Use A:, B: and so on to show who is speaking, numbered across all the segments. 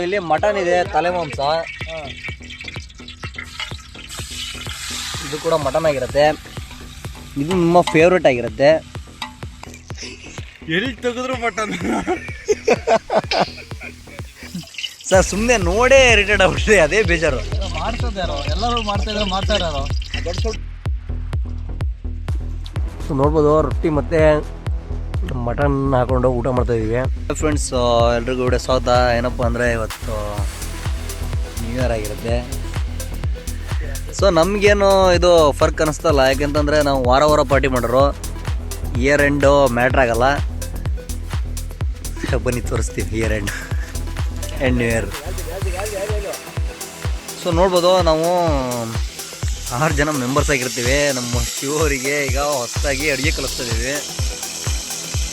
A: ಇಲ್ಲಿ ಮಟನ್ ಇದೆ, ತಲೆ ಮಾಂಸ. ಇದು ಕೂಡ ಮಟನ್ ಆಗಿರುತ್ತೆ. ಇದು ನಿಮ್ಮ ಫೇವ್ರೇಟ್ ಆಗಿರುತ್ತೆ.
B: ಎಲ್ಲಿ ತೆಗೆದ್ರು ಮಟನ್.
A: ಸರ್ ಸುಮ್ಮನೆ ನೋಡೇ ಇರಿಟೇಟ್ ಆಗ್ಬಿಟ್ರಿ, ಅದೇ ಬೇಜಾರು.
B: ಮಾಡ್ತಿದ್ದಾರೋ ಎಲ್ಲರೂ ಮಾಡ್ತಾರೋ.
A: ಸೊ ನೋಡ್ಬೋದು, ರೊಟ್ಟಿ ಮತ್ತು ಮಟನ್ ಹಾಕೊಂಡು ಊಟ ಮಾಡ್ತಾ ಇದೀವಿ. ಫ್ರೆಂಡ್ಸ್, ಎಲ್ರಿಗೂ ಕೂಡ ಸ್ವಾಗತ. ಏನಪ್ಪ ಅಂದರೆ ಇವತ್ತು ನ್ಯೂ ಇಯರ್ ಆಗಿರುತ್ತೆ. ಸೊ ನಮಗೇನು ಇದು ಫರ್ಕ್ ಅನ್ನಿಸ್ತಲ್ಲ, ಯಾಕೆಂತಂದರೆ ನಾವು ವಾರ ಪಾರ್ಟಿ ಮಾಡೋರು. ಇಯರ್ ಎಂಡು ಮ್ಯಾಟ್ರ್ ಆಗಲ್ಲ. ಬನ್ನಿ ತೋರಿಸ್ತೀವಿ year end new year. So ನೋಡ್ಬೋದು, ನಾವು 6 ಜನ ಮೆಂಬರ್ಸ್ ಆಗಿರ್ತೀವಿ. ನಮ್ಮ ಶಿವರಿಗೆ ಈಗ ಹೊಸದಾಗಿ ಅಡುಗೆ ಕಲಿಸ್ತಾ ಇದ್ದೀವಿ.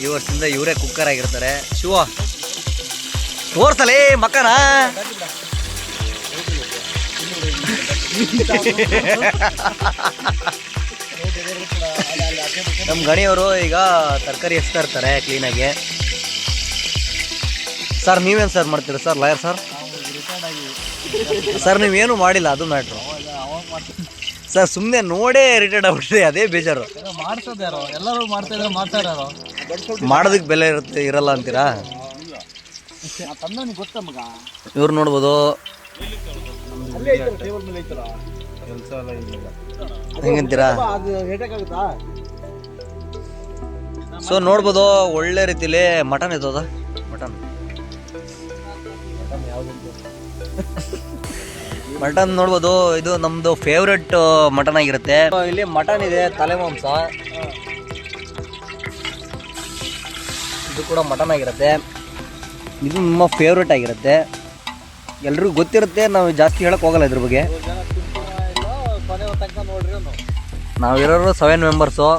A: ಈ ವರ್ಷದಿಂದ ಇವರೇ ಕುಕ್ಕರ್ ಆಗಿರ್ತಾರೆ. ಶಿವ ತೋರ್ಸಲೇ ಮಕ್ಕನ. ನಮ್ಮ ಗಣಿಯವರು ಈಗ ತರಕಾರಿ ಹೆಚ್ಚ್ತಾ ಇರ್ತಾರೆ ಕ್ಲೀನಾಗಿ. ಸರ್ ನೀವೇನು ಸರ್ ಮಾಡ್ತೀರಾ ಸರ್, ಲಾಯರ್ ಸರ್? ಸರ್ ನೀವೇನು ಮಾಡಿಲ್ಲ, ಅದು ಮ್ಯಾಟ್ರು. ಸರ್ ಸುಮ್ಮನೆ ನೋಡೇ ಇರಿಟೇಟ್ ಆಗ್ಬಿಟ್ರಿ, ಅದೇ ಬೇಜಾರು.
B: ಮಾಡ್ತಿದ್ದಾರೋ ಎಲ್ಲರೂ ಮಾಡ್ತಾರೋ.
A: ಮಾಡೋದಕ್ಕೆ ಬೆಲೆ ಇರಲ್ಲ ಅಂತೀರಾ? ಇವ್ರು ನೋಡ್ಬೋದು, ಹೆಂಗಂತೀರಾ? ಸೊ ನೋಡ್ಬೋದು, ಒಳ್ಳೆ ರೀತಿಲಿ ಮಟನ್ ಇರ್ತದ. ಮಟನ್ ನೋಡ್ಬೋದು, ಇದು ನಮ್ದು ಫೇವ್ರೆಟ್ ಮಟನ್ ಆಗಿರುತ್ತೆ. ಇಲ್ಲಿ ಮಟನ್ ಇದೆ, ತಲೆ ಮಾಂಸ. ಇದು ಕೂಡ ಮಟನ್ ಆಗಿರುತ್ತೆ. ಇದು ನಿಮ್ಮ ಫೇವ್ರೆಟ್ ಆಗಿರುತ್ತೆ. ಎಲ್ರಿಗೂ ಗೊತ್ತಿರುತ್ತೆ, ನಾವು ಜಾಸ್ತಿ ಹೇಳಕ್ ಹೋಗಲ್ಲ ಇದ್ರ ಬಗ್ಗೆ. ನಾವಿರೋರು 7 ಮೆಂಬರ್ಸು.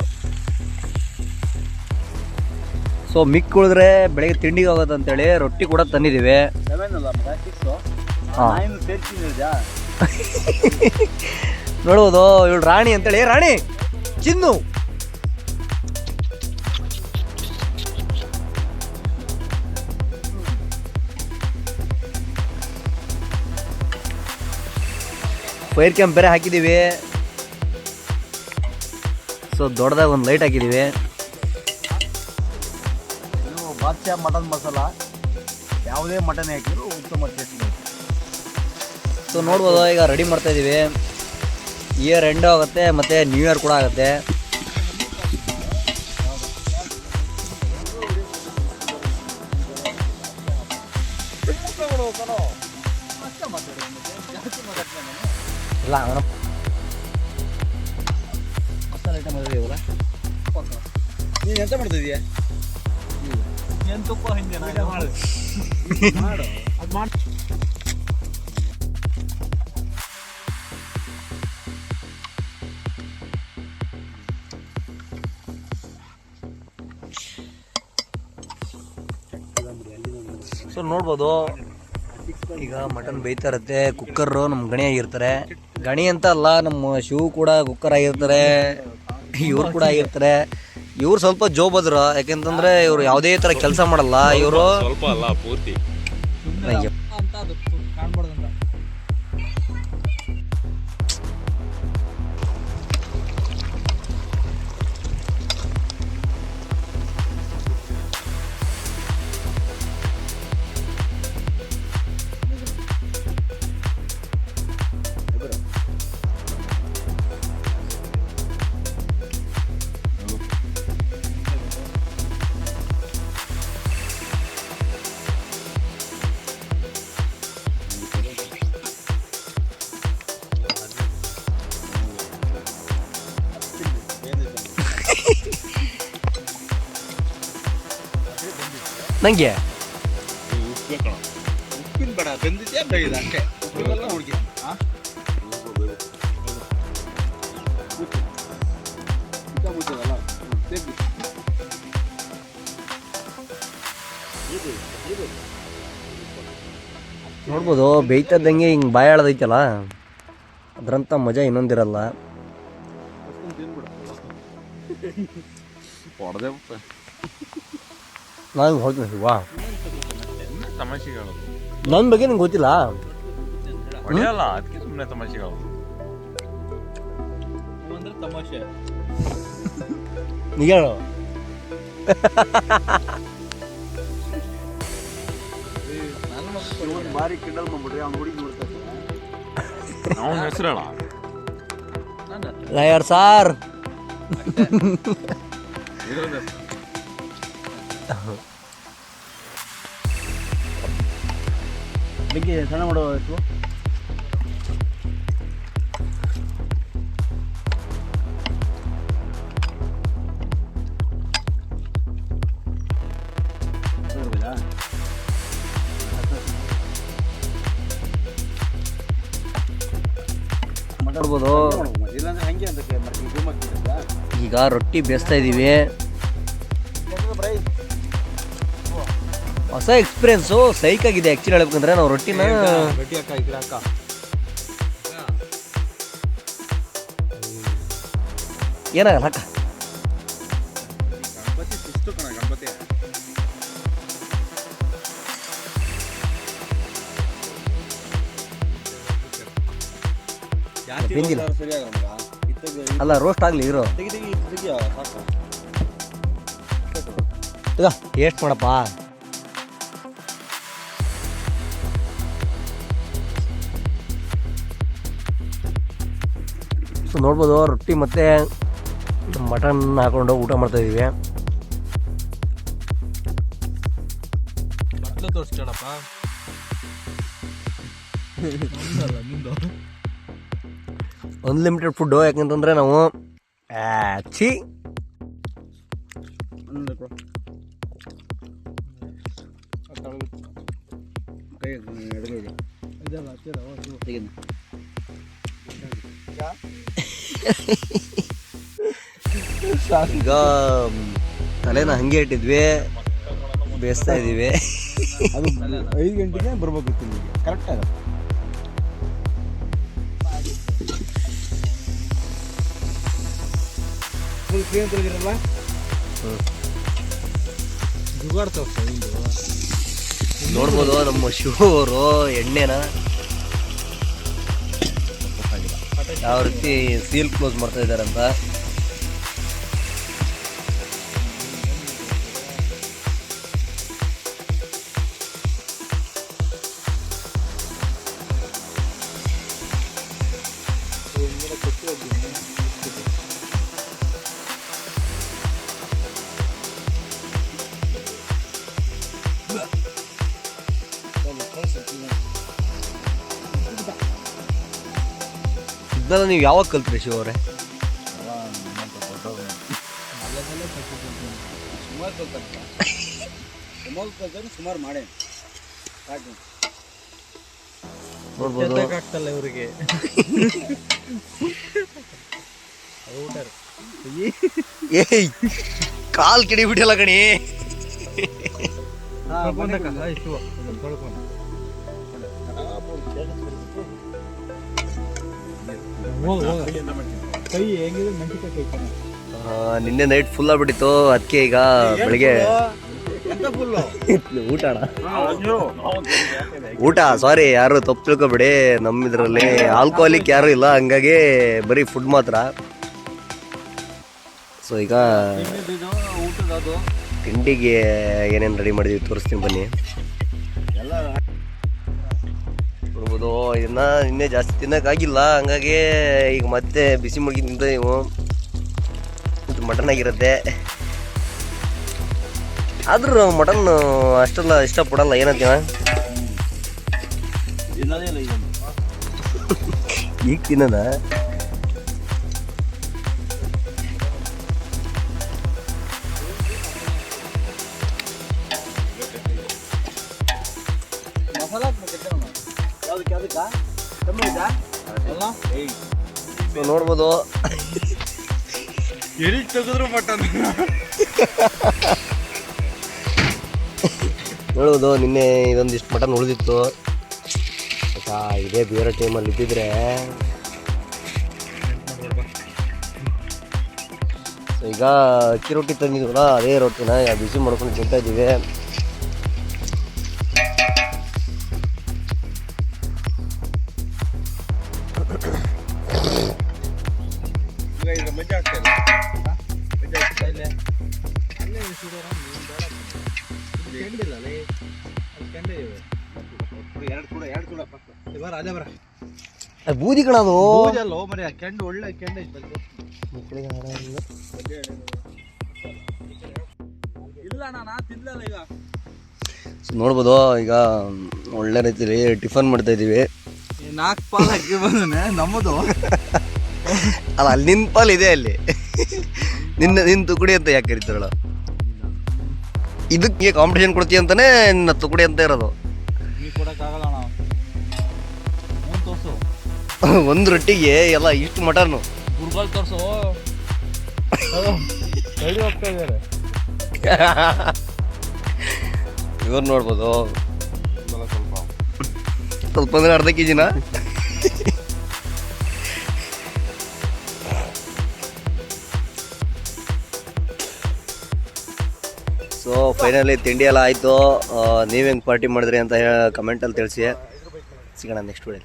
A: ಸೊ ಮಿಕ್ ಉಳಿದ್ರೆ ಬೆಳಿಗ್ಗೆ ತಿಂಡಿಗೆ ಹೋಗೋದು ಅಂತೇಳಿ ರೊಟ್ಟಿ ಕೂಡ ತಂದಿದ್ದೀವಿ. ನೋಡ್ಬೋದು, ಇವಳು ರಾಣಿ ಅಂತೇಳಿ. ರಾಣಿ ಚಿನ್ನು. ಫೈರ್ ಕ್ಯಾಂಪ್ ಬೇರೆ ಹಾಕಿದ್ದೀವಿ. ಸೊ ದೊಡ್ಡದಾಗಿ ಒಂದು ಲೈಟ್ ಹಾಕಿದ್ದೀವಿ.
B: ಬಾದ್ಶಾ ಮಟನ್ ಮಸಾಲ, ಯಾವುದೇ ಮಟನ್ ಹಾಕಿದ್ರು ಉತ್ತಮ ಟೇಸ್ಟ್.
A: ಸೊ ನೋಡ್ಬೋದು, ಈಗ ರೆಡಿ ಮಾಡ್ತಾ ಇದ್ದೀವಿ. ಇಯರ್ ಎಂಡ್ ಆಗುತ್ತೆ ಮತ್ತು ನ್ಯೂ ಇಯರ್ ಕೂಡ ಆಗುತ್ತೆ. ಇಲ್ಲ ಅವನ ಮಸಾಲೆ ಐಟಮ್ ಇರಲ್ಲ.
B: ನೀನು ಎಂತ ಮಾಡ್ತಿದ್ದೀಯ? ಏನು ತುಪ್ಪ ಹಿಂದೆ ಮಾಡು ಅದು ಮಾಡಿ.
A: ಸೊ ನೋಡ್ಬೋದು, ಈಗ ಮಟನ್ ಬೇಯ್ತಾ ಇರುತ್ತೆ. ಕುಕ್ಕರು ನಮ್ಮ ಗಣಿ ಆಗಿರ್ತಾರೆ. ಗಣಿ ಅಂತ ಅಲ್ಲ, ನಮ್ಮ ಶಿವ ಕೂಡ ಕುಕ್ಕರ್ ಆಗಿರ್ತಾರೆ. ಇವ್ರು ಕೂಡ ಆಗಿರ್ತಾರೆ. ಇವ್ರು ಸ್ವಲ್ಪ ಜೋಬದ್ರು, ಯಾಕೆಂತಂದ್ರೆ ಇವ್ರು ಯಾವುದೇ ಥರ ಕೆಲಸ ಮಾಡಲ್ಲ. ಇವರು
C: ಸ್ವಲ್ಪ ಅಲ್ಲ, ಪೂರ್ತಿ.
A: ನಂಗೆ
B: ಉಪ್ಪಿನ ಬೇಡ, ಬೆಂದಿದ್ಯಾ ಬೇಯಿದ ಅಷ್ಟೇ. ಹುಡುಗಿ
A: ನೋಡ್ಬೋದು, ಬೇಯ್ತದ್ದಂಗೆ ಹಿಂಗೆ ಬಾಯಿ ಆಳದೈತಲ್ಲ, ಅದರಂಥ ಮಜಾ ಇನ್ನೊಂದಿರಲ್ಲ. ನಾನು ಹೋಗ್ತೀನಿ. ವಾ
C: ತಮಾಷೆಗಳು
A: ನನ್ನ ಬಗ್ಗೆ ನಿಂಗೆ ಗೊತ್ತಿಲ್ಲ.
C: ಹೊಡೆಯಲ್ಲ ಅದಕ್ಕೆ ಸುಮ್ಮನೆ ತಮಾಷೆಗೆ ಅವು
B: ಅಂದ್ರೆ ತಮಾಷೆ.
A: ನಿಜ ಹೇಳು.
B: ಭಾರಿ ಕಿಂಡಲ್ ಮಾಡ್ಬಿಟ್ರಿ ಅವ್ನು ಹುಡುಗಿ ನೋಡ್ತಾ
C: ಅವನ ಹೆಸರು ಹೇಳ
A: ಲಯರ್ ಸಾರ್.
B: ಬೆಂಕಿ ಸಣ್ಣ ಮಾಡೋ ಹೆಸರು
A: ಮಾಡ್ಬೋದು.
B: ಇಲ್ಲಾಂದ್ರೆ ಹಂಗೆ ಅಂತ
A: ಈಗ ರೊಟ್ಟಿ ಬೇಯಿಸ್ತಾ ಇದ್ದೀವಿ. ಹೊಸ ಎಕ್ಸ್ಪೀರಿಯನ್ಸು ಸೈಕ್ ಆಗಿದೆ ಆ್ಯಕ್ಚುಲಿ ಹೇಳ್ಬೇಕಂದ್ರೆ. ನಾವು ರೊಟ್ಟಿನ
B: ಗಟ್ಟಿ ಅಕ್ಕ ಈ ಕಡೆ ಅಕ್ಕ
A: ಏನಾಗಲ್ಲ ಅಕ್ಕ.
C: ಗಣಪತಿ ಸುಸ್ತು ಕಣ ಗಣಪತಿ
A: ಬೆಂದಿಲ್ಲ
B: ಸರಿಯಾಗ
A: ಅಲ್ಲ, ರೋಸ್ಟ್ ಆಗಲಿ ಇರೋ.
B: ಸಾಕು
A: ಟೇಸ್ಟ್ ಮಾಡಪ್ಪ. ಸೊ ನೋಡ್ಬೋದು, ರೊಟ್ಟಿ ಮತ್ತು ಮಟನ್ ಹಾಕೊಂಡು ಊಟ ಮಾಡ್ತಾ ಇದ್ದೀವಿ.
B: ತೋರಿಸ್ಕೊಳಪ್ಪ
A: ಅನ್ಲಿಮಿಟೆಡ್ ಫುಡ್ಡು. ಯಾಕಂತಂದರೆ ನಾವು ಛೀ ಈಗ ತಲೆನ ಹಂಗೆ ಇಟ್ಟಿದ್ವಿ, ಬೇಯಿಸ್ತಾ ಇದ್ದೀವಿ.
B: ಅದು 5 ಗಂಟೆಗೆ ಬರ್ಬೇಕಿತ್ತು ಇಲ್ಲಿಗೆ ಕರೆಕ್ಟ್ ಆಗುತ್ತೆ. ಫುಲ್ ಕ್ಲೀನ್ ತೊಳೆದಿರಲ್ಲ ಜುಗಾಡ್ ತೋರಿಸ್ತಾರೆ
A: ನೋಡ್ಬೋದು ನಮ್ಮ ಶಿವ ಅವರು ಎಣ್ಣೆನ ಯಾವ ರೀತಿ ಸೀಲ್ ಕ್ಲೋಸ್ ಮಾಡ್ತಾ ಇದ್ದಾರೆ ಅಂತ. ಇದನ್ನೆಲ್ಲ ನೀವು ಯಾವಾಗ ಕಲ್ತ್ರಿ ಶಿವ ಅವರೇ?
B: ಸುಮಾರು ಮಾಡೇ
A: ನೋಡ್ಬೋದು
B: ಆಗ್ತಲ್ಲ ಇವರಿಗೆ.
A: ಏಯ್ ಕಾಲ್ ಕಿಡಿ ಬಿಡಲ್ಲ ಕಣಿ.
B: ಕೈ ಹೆಂಗಿದೆ ಮೆಣಸಿನಕಾಯಿ ಕೈ
A: ನಿನ್ನೆ ನೈಟ್ ಫುಲ್ ಆಗ್ಬಿಟ್ಟಿತ್ತು, ಅದಕ್ಕೆ ಈಗ ಬೆಳಿಗ್ಗೆ ಊಟ ಸಾರಿ ಯಾರು ತಪ್ಪು ತಿಳ್ಕೊಬೇಡಿ, ನಮ್ಮ ಇದರಲ್ಲಿ ಆಲ್ಕೋಹಾಲಿಕ್ ಯಾರು ಇಲ್ಲ, ಹಂಗಾಗಿ ಬರೀ ಫುಡ್ ಮಾತ್ರ. ಸೊ ಈಗ ತಿಂಡಿಗೆ ಏನೇನು ರೆಡಿ ಮಾಡಿದ್ವಿ ತೋರಿಸ್ತೀನಿ ಬನ್ನಿ. ನೋಡ್ಬೋದು, ಇದನ್ನ ನಿನ್ನೆ ಜಾಸ್ತಿ ತಿನ್ನೋಕ್ಕಾಗಿಲ್ಲ, ಹಂಗಾಗಿ ಈಗ ಮತ್ತೆ ಬಿಸಿ ಮುಳುಗಿ ತಿಂತ ನೀವು. ಇದು ಮಟನ್ ಆಗಿರುತ್ತೆ, ಆದ್ರೂ ಮಟನ್ ಅಷ್ಟೆಲ್ಲ ಇಷ್ಟಪಡಲ್ಲ. ಏನಂತೀವ ಈಗ ತಿನ್ನೋದ? ನೋಡ್ಬೋದು
C: ಎಲ್ಲಿ ತೆಗೆದ್ರು ಮಟನ್.
A: ನೋಡ್ಬೋದು, ನಿನ್ನೆ ಇದೊಂದಿಷ್ಟು ಮಟನ್ ಉಳಿದಿತ್ತು. ಇದೇ ಬೇರೆ ಟೈಮಲ್ಲಿ ಇದ್ದಿದ್ರೆ ಈಗ ಅಕ್ಕಿ ರೊಟ್ಟಿ ತಂದಿದ್ವಲ್ಲ, ಅದೇ ರೊಟ್ಟಿನ ಬಿಸಿ ಮಾಡ್ಕೊಂಡು ತಿಂತಾ ಇದ್ದೀವಿ. ಅದು ಬೂದಿ ಕಣ ಅದು
B: ಮರಿ ಕೆಂಡು ಒಳ್ಳೆ ಕೆಂಡ ಐತೆ ಇಲ್ಲ ನಾ ತಿನ್ಲಲ್ಲ ಈಗ.
A: ನೋಡ್ಬೋದು ಈಗ ಒಳ್ಳೆ ರೀತಿಲಿ ಟಿಫನ್ ಮಾಡ್ತಾ ಇದೀವಿ.
B: 4 ಪಾಲ್ ಹಾಕಿ ಬಂದನೆ ನಮ್ಮದು.
A: ಅಲ್ಲ ಅಲ್ಲಿ ನಿನ್ನ ಪಾಲ್ ಇದೆ ಅಲ್ಲಿ. ನಿನ್ನ ತುಕಡಿ ಅಂತ ಯಾಕೆ ಕರಿತಾರಲ್ಲ, ಇದಕ್ಕೆ ಕಾಂಪಿಟೇಷನ್ ಕೊಡ್ತೀಯ ಅಂತಾನೆ ನಿನ್ನ ತುಕಡಿ ಅಂತ ಇರೋದು.
B: ನೀ ಕೊಡಕ್ಕಾಗಲ್ಲ ನಾವು ತೋರ್ಸು.
A: ಒಂದು ರೊಟ್ಟಿಗೆ ಎಲ್ಲ ಇಷ್ಟು ಮಟನ್ನು
B: ಗುರ್ಬಲ್ ತೋರ್ಸು. ರೆಡಿ ಹೋಗ್ತಾ ಇದ್ದಾರೆ
A: ಇವ್ರು ನೋಡ್ಬೋದು.
C: ಸ್ವಲ್ಪ
A: ಸ್ವಲ್ಪ ಅಂದ್ರೆ ಅರ್ಧ ಕೆಜಿನ. ಸೊ ಫೈನಲಿ ತಿಂಡಿ ಎಲ್ಲ ಆಯಿತು. ನೀವು ಹೆಂಗೆ ಪಾರ್ಟಿ ಮಾಡಿದ್ರಿ ಅಂತ ಕಮೆಂಟಲ್ಲಿ ತಿಳಿಸಿ. ಸಿಗೋಣ ನೆಕ್ಸ್ಟ್ ವಿಡಿಯೋ.